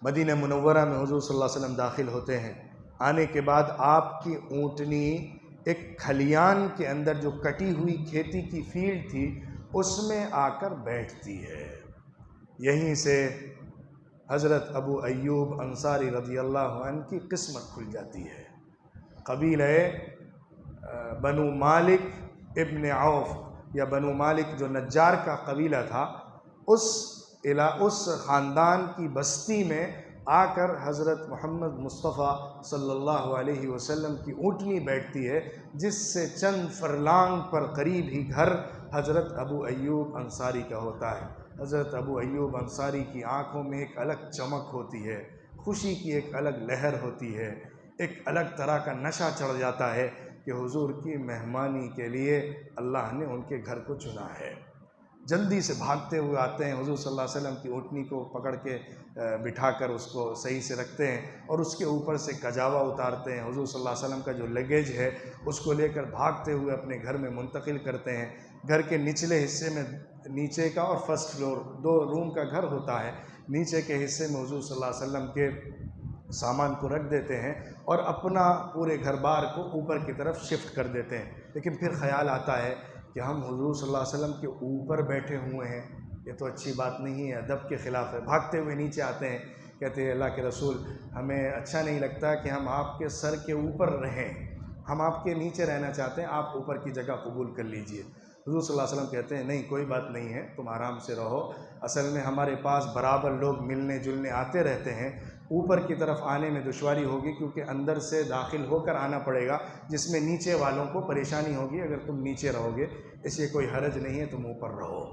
مدینہ منورہ میں حضور صلی اللہ علیہ وسلم داخل ہوتے ہیں. آنے کے بعد آپ کی اونٹنی ایک کھلیان کے اندر جو کٹی ہوئی کھیتی کی فیلڈ تھی اس میں آ کر بیٹھتی ہے. یہیں سے حضرت ابو ایوب انصاری رضی اللہ عنہ کی قسمت کھل جاتی ہے. قبیلہ بنو مالک ابن عوف یا بنو مالک جو نجار کا قبیلہ تھا اس خاندان کی بستی میں آ کر حضرت محمد مصطفیٰ صلی اللہ علیہ وسلم کی اونٹنی بیٹھتی ہے جس سے چند فرلانگ پر قریب ہی گھر حضرت ابو ایوب انصاری کا ہوتا ہے. حضرت ابو ایوب انصاری کی آنکھوں میں ایک الگ چمک ہوتی ہے، خوشی کی ایک الگ لہر ہوتی ہے، ایک الگ طرح کا نشہ چڑھ جاتا ہے کہ حضور کی مہمانی کے لیے اللہ نے ان کے گھر کو چنا ہے. جلدی سے بھاگتے ہوئے آتے ہیں، حضور صلی اللہ علیہ وسلم کی اونٹنی کو پکڑ کے بٹھا کر اس کو صحیح سے رکھتے ہیں اور اس کے اوپر سے کجاوا اتارتے ہیں. حضور صلی اللہ علیہ وسلم کا جو لگیج ہے اس کو لے کر بھاگتے ہوئے اپنے گھر میں منتقل کرتے ہیں. گھر کے نچلے حصے میں نیچے کا اور فرسٹ فلور 2 روم کا گھر ہوتا ہے. نیچے کے حصے میں حضور صلی اللہ علیہ وسلم کے سامان کو رکھ دیتے ہیں اور اپنا پورے گھر بار کو اوپر کی طرف شفٹ کر دیتے ہیں. لیکن پھر خیال آتا ہے کہ ہم حضور صلی اللہ علیہ وسلم کے اوپر بیٹھے ہوئے ہیں، یہ تو اچھی بات نہیں ہے، ادب کے خلاف ہے. بھاگتے ہوئے نیچے آتے ہیں، کہتے ہیں اللہ کے رسول ہمیں اچھا نہیں لگتا کہ ہم آپ کے سر کے اوپر رہیں، ہم آپ کے نیچے رہنا چاہتے ہیں، آپ اوپر کی جگہ قبول کر لیجئے. حضور صلی اللہ علیہ وسلم کہتے ہیں نہیں کوئی بات نہیں ہے، تم آرام سے رہو، اصل میں ہمارے پاس برابر لوگ ملنے جلنے آتے رہتے ہیں، اوپر کی طرف آنے میں دشواری ہوگی کیونکہ اندر سے داخل ہو کر آنا پڑے گا جس میں نیچے والوں کو پریشانی ہوگی اگر تم نیچے رہو گے، اس لیے کوئی حرج نہیں ہے، تم اوپر رہو.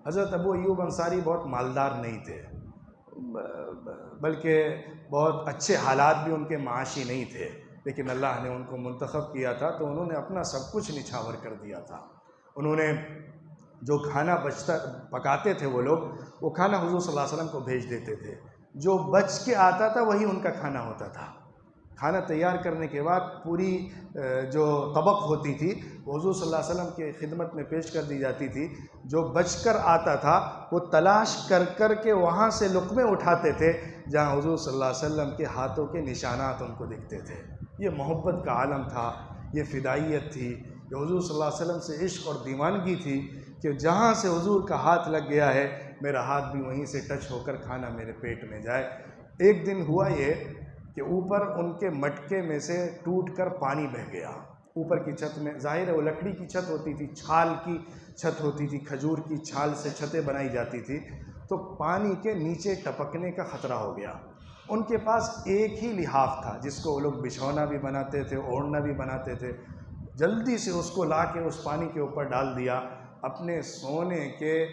حضرت ابو ایوب انصاری بہت مالدار نہیں تھے، بلکہ بہت اچھے حالات بھی ان کے معاشی نہیں تھے، لیکن اللہ نے ان کو منتخب کیا تھا تو انہوں نے اپنا سب کچھ نچھاور کر دیا تھا. انہوں نے جو کھانا پکاتے تھے وہ لوگ، وہ کھانا حضور صلی اللہ علیہ وسلم کو بھیج دیتے تھے. جو بچ کے آتا تھا وہی ان کا کھانا ہوتا تھا. کھانا تیار کرنے کے بعد پوری جو طبق ہوتی تھی وہ حضور صلی اللہ علیہ وسلم کی خدمت میں پیش کر دی جاتی تھی. جو بچ کر آتا تھا وہ تلاش کر کر کے وہاں سے لقمے اٹھاتے تھے جہاں حضور صلی اللہ علیہ وسلم کے ہاتھوں کے نشانات ان کو دکھتے تھے. یہ محبت کا عالم تھا، یہ فدائیت تھی، یہ حضور صلی اللہ علیہ وسلم سے عشق اور دیوانگی تھی کہ جہاں سے حضور کا ہاتھ لگ گیا ہے میرا ہاتھ بھی وہیں سے ٹچ ہو کر کھانا میرے پیٹ میں جائے. ایک دن ہوا یہ کہ اوپر ان کے مٹکے میں سے ٹوٹ کر پانی بہہ گیا اوپر کی چھت میں. ظاہر ہے وہ لکڑی کی چھت ہوتی تھی، چھال کی چھت ہوتی تھی، کھجور کی چھال سے چھتیں بنائی جاتی تھی، تو پانی کے نیچے ٹپکنے کا خطرہ ہو گیا. ان کے پاس ایک ہی لحاف تھا جس کو وہ لوگ بچھونا بھی بناتے تھے، اوڑھنا بھی بناتے تھے. جلدی سے اس کو لا کے اس پانی کے اوپر ڈال دیا. اپنے سونے کے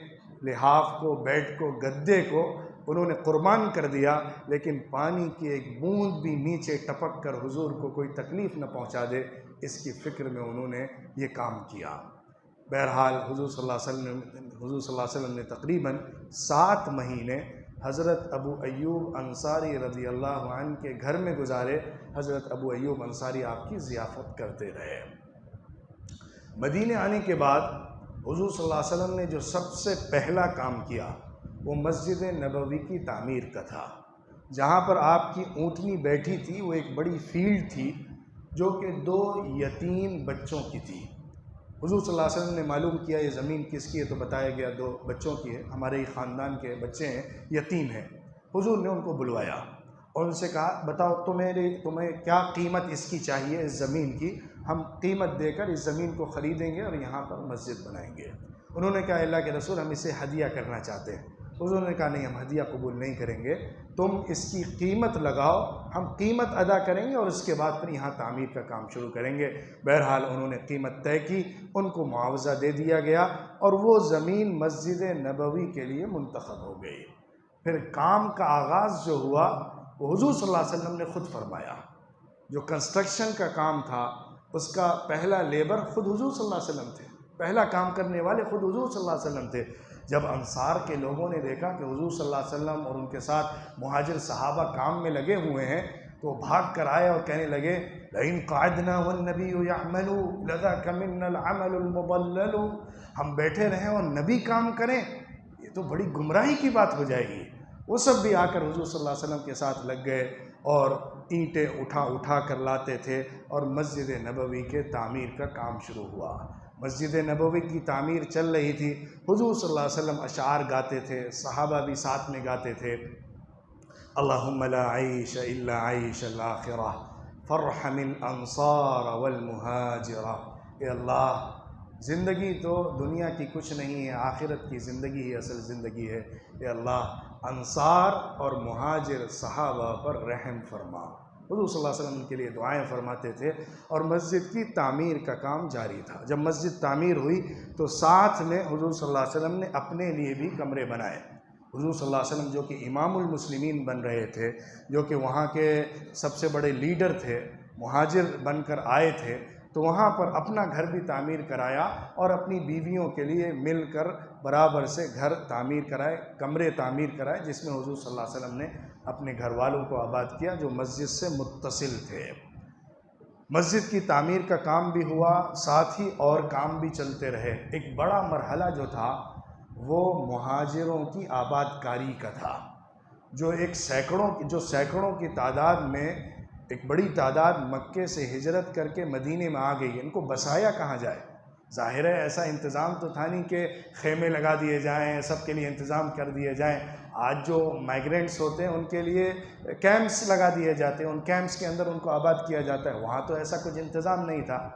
لحاف کو، بیڈ کو، گدے کو انہوں نے قربان کر دیا، لیکن پانی کی ایک بوند بھی نیچے ٹپک کر حضور کو کوئی تکلیف نہ پہنچا دے اس کی فکر میں انہوں نے یہ کام کیا. بہرحال حضور صلی اللہ علیہ وسلم نے تقریباً 7 مہینے حضرت ابو ایوب انصاری رضی اللہ عنہ کے گھر میں گزارے. حضرت ابو ایوب انصاری آپ کی ضیافت کرتے رہے. مدینے آنے کے بعد حضور صلی اللہ علیہ وسلم نے جو سب سے پہلا کام کیا وہ مسجد نبوی کی تعمیر کا تھا. جہاں پر آپ کی اونٹنی بیٹھی تھی وہ ایک بڑی فیلڈ تھی جو کہ 2 یتیم بچوں کی تھی. حضور صلی اللہ علیہ وسلم نے معلوم کیا یہ زمین کس کی ہے تو بتایا گیا 2 بچوں کی ہے، ہمارے ہی خاندان کے بچے ہیں، یتیم ہیں. حضور نے ان کو بلوایا اور ان سے کہا بتاؤ تمہیں کیا قیمت اس کی چاہیے اس زمین کی، ہم قیمت دے کر اس زمین کو خریدیں گے اور یہاں پر مسجد بنائیں گے۔ انہوں نے کہا اللہ کے رسول ہم اسے ہدیہ کرنا چاہتے ہیں۔ حضور نے کہا نہیں، ہم ہدیہ قبول نہیں کریں گے، تم اس کی قیمت لگاؤ، ہم قیمت ادا کریں گے اور اس کے بعد پھر یہاں تعمیر کا کام شروع کریں گے۔ بہرحال انہوں نے قیمت طے کی، ان کو معاوضہ دے دیا گیا اور وہ زمین مسجد نبوی کے لیے منتخب ہو گئی۔ پھر کام کا آغاز جو ہوا وہ حضور صلی اللہ علیہ وسلم نے خود فرمایا۔ جو کنسٹرکشن کا کام تھا اس کا پہلا لیبر خود حضور صلی اللہ علیہ وسلم تھے، پہلا کام کرنے والے خود حضور صلی اللہ علیہ وسلم تھے۔ جب انصار کے لوگوں نے دیکھا کہ حضور صلی اللہ علیہ وسلم اور ان کے ساتھ مہاجر صحابہ کام میں لگے ہوئے ہیں تو بھاگ کر آئے اور کہنے لگے لَإِن قَعَدْنَا وَالنَّبِيُّ يَعْمَلُ لَذَاكَ مِنَّا الْعَمَلُ الْمُضَلَّلُ، ہم بیٹھے رہیں اور نبی کام کریں، یہ تو بڑی گمراہی کی بات ہو جائے گی۔ وہ سب بھی آ کر حضور صلی اللہ علیہ وسلم کے ساتھ لگ گئے اور اینٹیں اٹھا کر لاتے تھے اور مسجد نبوی کے تعمیر کا کام شروع ہوا۔ مسجد نبوی کی تعمیر چل رہی تھی، حضور صلی اللہ علیہ وسلم اشعار گاتے تھے، صحابہ بھی ساتھ میں گاتے تھے، اللہم لا عیش الا عیش الآخرہ فرحم الانصار والمہاجرہ، اے اللہ زندگی تو دنیا کی کچھ نہیں ہے، آخرت کی زندگی ہی اصل زندگی ہے، اے اللہ انصار اور مہاجر صحابہ پر رحم فرما۔ حضور صلی اللہ علیہ وسلم کے لیے دعائیں فرماتے تھے اور مسجد کی تعمیر کا کام جاری تھا۔ جب مسجد تعمیر ہوئی تو ساتھ میں حضور صلی اللہ علیہ وسلم نے اپنے لیے بھی کمرے بنائے۔ حضور صلی اللہ علیہ وسلم جو کہ امام المسلمین بن رہے تھے، جو کہ وہاں کے سب سے بڑے لیڈر تھے، مہاجر بن کر آئے تھے، تو وہاں پر اپنا گھر بھی تعمیر کرایا اور اپنی بیویوں کے لیے مل کر برابر سے گھر تعمیر کرائے، کمرے تعمیر کرائے، جس میں حضور صلی اللہ علیہ وسلم نے اپنے گھر والوں کو آباد کیا جو مسجد سے متصل تھے۔ مسجد کی تعمیر کا کام بھی ہوا، ساتھ ہی اور کام بھی چلتے رہے۔ ایک بڑا مرحلہ جو تھا وہ مہاجروں کی آباد کاری کا تھا، جو سینکڑوں کی تعداد میں ایک بڑی تعداد مکے سے ہجرت کر کے مدینے میں آ گئی۔ ان کو بسایا کہاں جائے؟ ظاہر ہے ایسا انتظام تو تھا نہیں کہ خیمے لگا دیے جائیں، سب کے لیے انتظام کر دیے جائیں۔ آج جو مائیگرینٹس ہوتے ہیں ان کے لیے کیمپس لگا دیے جاتے ہیں، ان کیمپس کے اندر ان کو آباد کیا جاتا ہے، وہاں تو ایسا کچھ انتظام نہیں تھا۔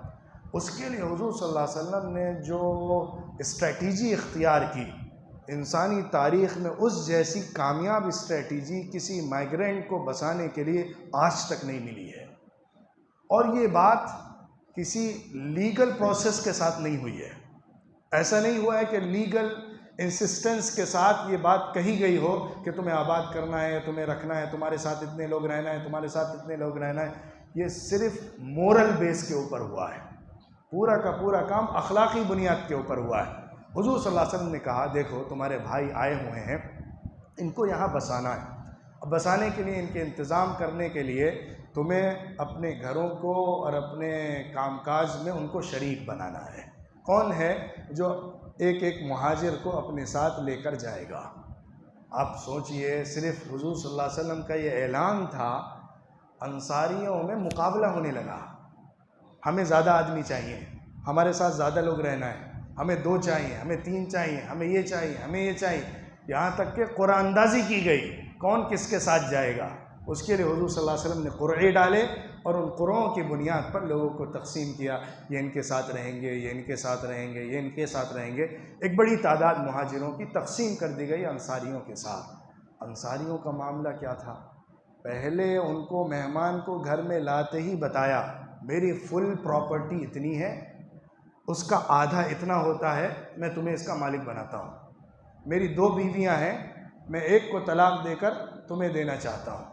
اس کے لیے حضور صلی اللہ علیہ وسلم نے جو اسٹریٹجی اختیار کی، انسانی تاریخ میں اس جیسی کامیاب اسٹریٹجی کسی مائیگرینٹ کو بسانے کے لیے آج تک نہیں ملی ہے۔ اور یہ بات کسی لیگل پروسیس کے ساتھ نہیں ہوئی ہے۔ ایسا نہیں ہوا ہے کہ لیگل انسسٹنس کے ساتھ یہ بات کہی گئی ہو کہ تمہیں آباد کرنا ہے، تمہیں رکھنا ہے، تمہارے ساتھ اتنے لوگ رہنا ہے، تمہارے ساتھ اتنے لوگ رہنا ہے۔ یہ صرف مورل بیس کے اوپر ہوا ہے، پورا کا پورا کام اخلاقی بنیاد کے اوپر ہوا ہے۔ حضور صلی اللہ علیہ وسلم نے کہا دیکھو تمہارے بھائی آئے ہوئے ہیں، ان کو یہاں بسانا ہے، اب بسانے کے لیے ان کے انتظام کرنے کے لیے تمہیں اپنے گھروں کو اور اپنے کام کاج میں ان کو شریک بنانا ہے۔ کون ہے جو ایک ایک مہاجر کو اپنے ساتھ لے کر جائے گا؟ آپ سوچئے، صرف حضور صلی اللہ علیہ وسلم کا یہ اعلان تھا، انصاریوں میں مقابلہ ہونے لگا، ہمیں زیادہ آدمی چاہیے، ہمارے ساتھ زیادہ لوگ رہنا ہے، ہمیں 2 چاہیے، ہمیں 3 چاہیے، ہمیں یہ چاہیے، ہمیں یہ چاہیے، یہاں تک کہ قرعہ اندازی کی گئی کون کس کے ساتھ جائے گا۔ اس کے لیے حضور صلی اللہ علیہ وسلم نے قرعے ڈالے اور ان قرعوں کی بنیاد پر لوگوں کو تقسیم کیا، یہ ان کے ساتھ رہیں گے، یہ ان کے ساتھ رہیں گے، یہ ان کے ساتھ رہیں گے۔ ایک بڑی تعداد مہاجروں کی تقسیم کر دی گئی انصاریوں کے ساتھ۔ انصاریوں کا معاملہ کیا تھا؟ پہلے ان کو مہمان کو گھر میں لاتے ہی بتایا میری فل پراپرٹی اتنی ہے، اس کا آدھا اتنا ہوتا ہے، میں تمہیں اس کا مالک بناتا ہوں، میری 2 بیویاں ہیں، میں ایک کو طلاق دے کر تمہیں دینا چاہتا ہوں۔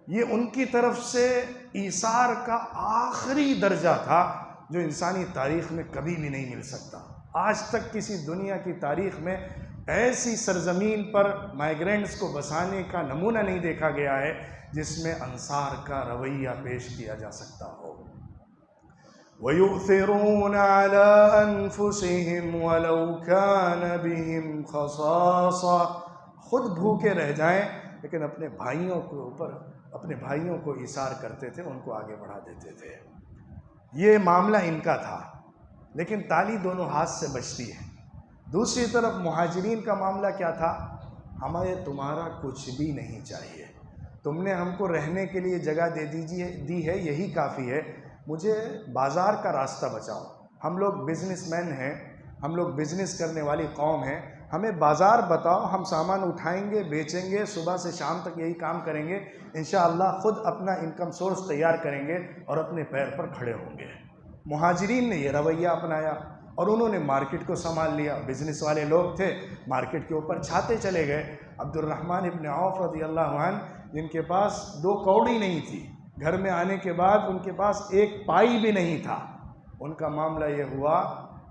یہ ان کی طرف سے ایثار کا آخری درجہ تھا جو انسانی تاریخ میں کبھی بھی نہیں مل سکتا۔ آج تک کسی دنیا کی تاریخ میں ایسی سرزمین پر مائیگرینٹس کو بسانے کا نمونہ نہیں دیکھا گیا ہے جس میں انصار کا رویہ پیش کیا جا سکتا ہو۔ وَيُؤْثِرُونَ عَلَىٰ أَنفُسِهِمْ وَلَوْ كَانَ بِهِمْ خَصَاصَةٌ، خود بھوکے رہ جائیں لیکن اپنے بھائیوں کو ایثار کرتے تھے، ان کو آگے بڑھا دیتے تھے۔ یہ معاملہ ان کا تھا، لیکن تالی دونوں ہاتھ سے بجتی ہے۔ دوسری طرف مہاجرین کا معاملہ کیا تھا؟ ہمیں تمہارا کچھ بھی نہیں چاہیے، تم نے ہم کو رہنے کے لیے جگہ دی ہے، یہی کافی ہے، مجھے بازار کا راستہ بچاؤ۔ ہم لوگ بزنس مین ہیں، ہم لوگ بزنس کرنے والی قوم ہیں، ہمیں بازار بتاؤ، ہم سامان اٹھائیں گے، بیچیں گے، صبح سے شام تک یہی کام کریں گے، انشاءاللہ خود اپنا انکم سورس تیار کریں گے اور اپنے پیر پر کھڑے ہوں گے۔ مہاجرین نے یہ رویہ اپنایا اور انہوں نے مارکیٹ کو سنبھال لیا۔ بزنس والے لوگ تھے، مارکیٹ کے اوپر چھاتے چلے گئے۔ عبد الرحمن ابن عوف رضی اللہ عنہ، جن کے پاس 2 کوڑی نہیں تھی، گھر میں آنے کے بعد ان کے پاس 1 پائی بھی نہیں تھا، ان کا معاملہ یہ ہوا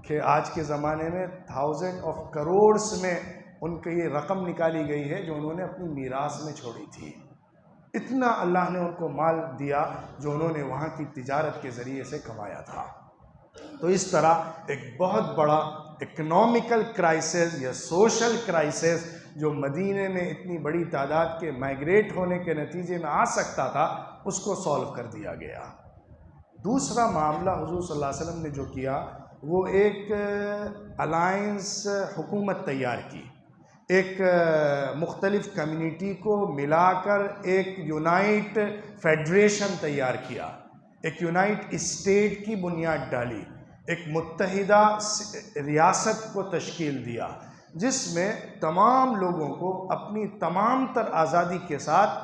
کہ آج کے زمانے میں 1000 آف کروڑز میں ان کی یہ رقم نکالی گئی ہے جو انہوں نے اپنی میراث میں چھوڑی تھی۔ اتنا اللہ نے ان کو مال دیا جو انہوں نے وہاں کی تجارت کے ذریعے سے کمایا تھا۔ تو اس طرح ایک بہت بڑا اکنامیکل کرائسس یا سوشل کرائسس جو مدینے میں اتنی بڑی تعداد کے مائیگریٹ ہونے کے نتیجے میں آ سکتا تھا، اس کو سولو کر دیا گیا۔ دوسرا معاملہ حضور صلی اللہ علیہ وسلم نے جو کیا وہ ایک الائنس حکومت تیار کی، ایک مختلف کمیونٹی کو ملا کر ایک یونائٹ فیڈریشن تیار کیا، ایک یونائٹ اسٹیٹ کی بنیاد ڈالی، ایک متحدہ ریاست کو تشکیل دیا، جس میں تمام لوگوں کو اپنی تمام تر آزادی کے ساتھ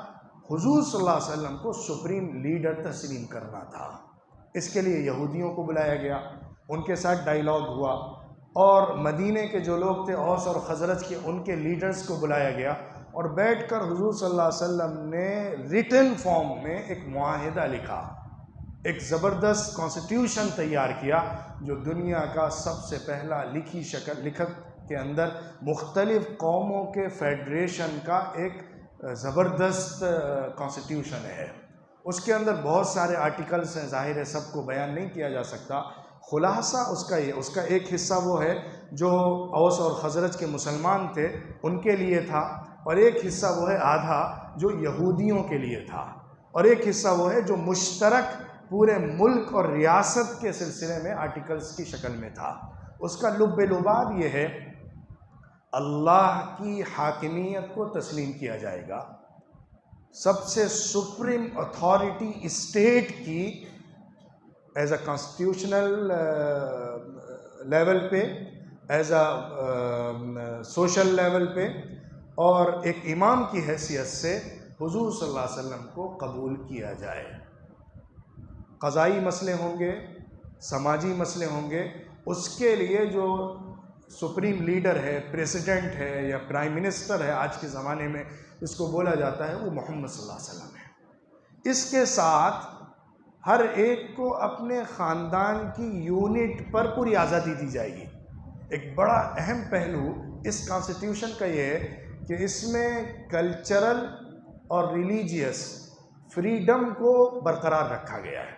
حضور صلی اللہ علیہ وسلم کو سپریم لیڈر تسلیم کرنا تھا۔ اس کے لیے یہودیوں کو بلایا گیا، ان کے ساتھ ڈائیلاگ ہوا، اور مدینے کے جو لوگ تھے اوس اور خزرج کے، ان کے لیڈرز کو بلایا گیا، اور بیٹھ کر حضور صلی اللہ علیہ وسلم نے ریٹن فارم میں ایک معاہدہ لکھا، ایک زبردست کانسٹیٹیوشن تیار کیا جو دنیا کا سب سے پہلا لکھت کے اندر مختلف قوموں کے فیڈریشن کا ایک زبردست کانسٹیٹیوشن ہے۔ اس کے اندر بہت سارے آرٹیکلز ہیں، ظاہر ہے سب کو بیان نہیں کیا جا سکتا، خلاصہ اس کا ایک حصہ وہ ہے جو اوس اور خزرج کے مسلمان تھے ان کے لیے تھا، اور ایک حصہ وہ ہے آدھا جو یہودیوں کے لیے تھا، اور ایک حصہ وہ ہے جو مشترک پورے ملک اور ریاست کے سلسلے میں آرٹیکلز کی شکل میں تھا۔ اس کا لب لباب یہ ہے، اللہ کی حاکمیت کو تسلیم کیا جائے گا، سب سے سپریم اتھارٹی اسٹیٹ کی ایز اے کانسٹیٹیوشنل لیول پہ، ایز اے سوشل لیول پہ، اور ایک امام کی حیثیت سے حضور صلی اللہ علیہ وسلم کو قبول کیا جائے۔ قضائی مسئلے ہوں گے، سماجی مسئلے ہوں گے، اس کے لیے جو سپریم لیڈر ہے، پریزیڈنٹ ہے یا پرائم منسٹر ہے آج کے زمانے میں اس کو بولا جاتا ہے، وہ محمد صلی اللہ علیہ وسلم ہے۔ اس کے ساتھ ہر ایک کو اپنے خاندان کی یونٹ پر پوری آزادی دی جائے گی۔ ایک بڑا اہم پہلو اس کانسٹیٹیوشن کا یہ ہے کہ اس میں کلچرل اور ریلیجیس فریڈم کو برقرار رکھا گیا ہے۔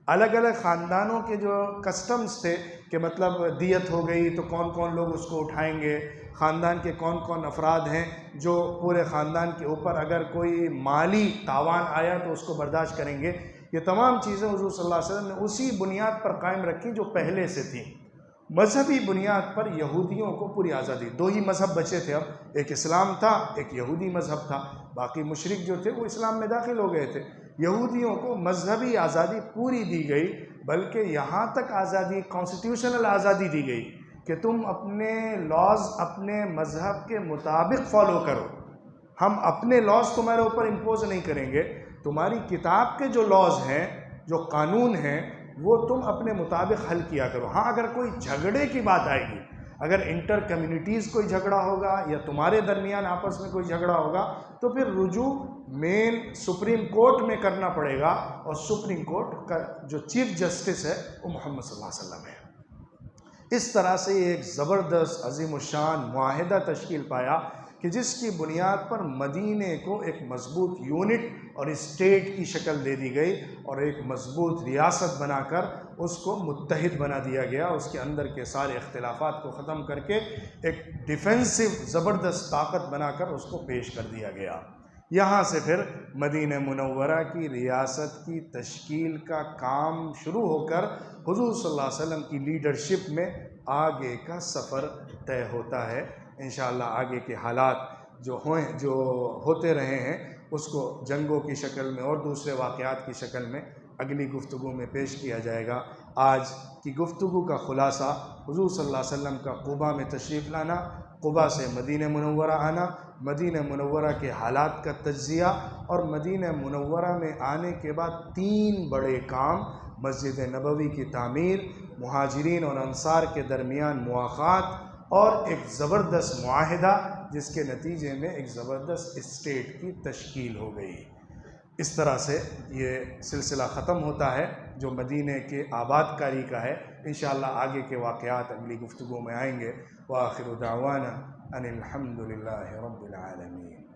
الگ الگ خاندانوں کے جو کسٹمز تھے کہ مطلب دیت ہو گئی تو کون کون لوگ اس کو اٹھائیں گے، خاندان کے کون کون افراد ہیں جو پورے خاندان کے اوپر اگر کوئی مالی تاوان آیا تو اس کو برداشت کریں گے، یہ تمام چیزیں حضور صلی اللہ علیہ وسلم نے اسی بنیاد پر قائم رکھی جو پہلے سے تھیں۔ مذہبی بنیاد پر یہودیوں کو پوری آزادی، 2 ہی مذہب بچے تھے اب، ایک اسلام تھا، ایک یہودی مذہب تھا، باقی مشرک جو تھے وہ اسلام میں داخل ہو گئے تھے۔ یہودیوں کو مذہبی آزادی پوری دی گئی، بلکہ یہاں تک آزادی، کانسٹیٹیوشنل آزادی دی گئی کہ تم اپنے لاز اپنے مذہب کے مطابق فالو کرو، ہم اپنے لاز تمہارے اوپر امپوز نہیں کریں گے، تمہاری کتاب کے جو لاز ہیں، جو قانون ہیں، وہ تم اپنے مطابق حل کیا کرو۔ ہاں اگر کوئی جھگڑے کی بات آئے گی، اگر انٹر کمیونٹیز کوئی جھگڑا ہوگا یا تمہارے درمیان آپس میں کوئی جھگڑا ہوگا تو پھر رجوع مین سپریم کورٹ میں کرنا پڑے گا، اور سپریم کورٹ کا جو چیف جسٹس ہے وہ محمد صلی اللہ علیہ وسلم ہے۔ اس طرح سے ایک زبردست عظیم الشان معاہدہ تشکیل پایا کہ جس کی بنیاد پر مدینے کو ایک مضبوط یونٹ اور اسٹیٹ کی شکل دے دی گئی، اور ایک مضبوط ریاست بنا کر اس کو متحد بنا دیا گیا، اس کے اندر کے سارے اختلافات کو ختم کر کے ایک ڈیفینسو زبردست طاقت بنا کر اس کو پیش کر دیا گیا۔ یہاں سے پھر مدینہ منورہ کی ریاست کی تشکیل کا کام شروع ہو کر حضور صلی اللہ علیہ وسلم کی لیڈرشپ میں آگے کا سفر طے ہوتا ہے۔ انشاءاللہ آگے کے حالات جو ہوتے رہے ہیں اس کو جنگوں کی شکل میں اور دوسرے واقعات کی شکل میں اگلی گفتگو میں پیش کیا جائے گا۔ آج کی گفتگو کا خلاصہ حضور صلی اللہ علیہ وسلم کا قباء میں تشریف لانا، قباء سے مدینہ منورہ آنا، مدینہ منورہ کے حالات کا تجزیہ، اور مدینہ منورہ میں آنے کے بعد 3 بڑے کام: مسجد نبوی کی تعمیر، مہاجرین اور انصار کے درمیان مواخات، اور ایک زبردست معاہدہ جس کے نتیجے میں ایک زبردست اسٹیٹ کی تشکیل ہو گئی۔ اس طرح سے یہ سلسلہ ختم ہوتا ہے جو مدینہ کے آباد کاری کا ہے۔ انشاءاللہ آگے کے واقعات اگلی گفتگو میں آئیں گے۔ وآخر دعوانا ان الحمد للہ رب العالمین۔